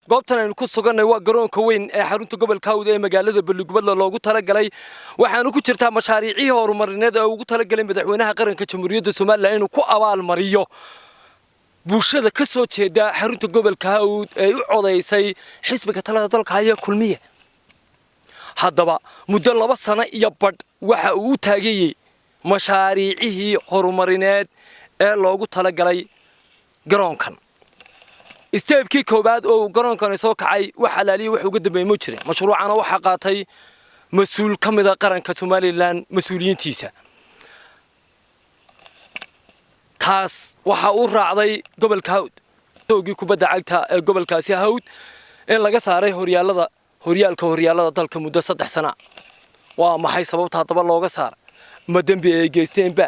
goobtan aynu ku suganay waa garoonka weyn ee xarunta gobolka Hawd ee magaalada Balugubadla loogu talagalay waxaanu ku jirtaa mashaariicii horumarineed ee ugu talagalay madaxweynaha qaranka Jamhuuriyadda Soomaaliya inuu ku abaal mariyo bulshada ka soo jeeda xarunta gobolka Hawd ee u codeysay xisbiga talada dalka haya kulmiye haddaba muddo 2 sano iyo badh waxa uu taagayay mashaariicii horumarineed ee loogu talagalay garoonkan isteebkii koobaad oo garoonkan soo kacay waxa laaliye wax uga dambeeyay ma jirin mashruucana waxa qaatay mas'uul kamida qaranka Soomaaliland mas'uuliyiintiisa taas waxa uu raacday gobolka Hawd toogii kubadda cagta ee gobolkaasi Hawd in laga saaray horyaalka dalka muddo 3 sano waa maxay sababta hadaba looga saaray ma dambi ay geysteenba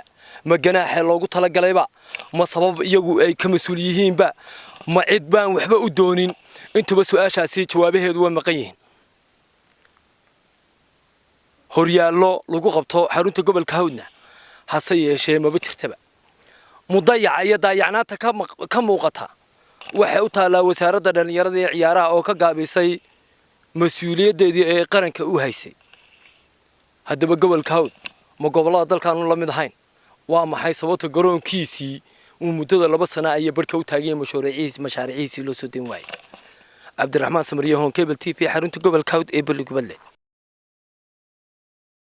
ma ganaaxay loogu talagalayba ma sabab iyagu ay ka mas'uul yihiinba ma cid baan waxba u doonin intuba su'aashaasi jawaabaheedu waa maqan yihiin horyaalo lagu qabto xarunta gobolka Hawdna hase yeeshee ma jirtaba mudayaca iyo daayacnaanta ka muuqata waxa u taalaa wasaaradda dhalinyarada iyo ciyaaraha oo ka gaabisay mas'uuliyadeedii ee qaranka u haysay haddaba gobolka Hawd ma gobolada dalkan la mid ahayn waa maxay sababta garoonkiisii uu muddada 2 sano ay barka u taagay mashaariiciisi loo soo deyn waayay Cabdiraxmaan Samariye Cable TV xarunta gobolka Hawd ee Balugubadle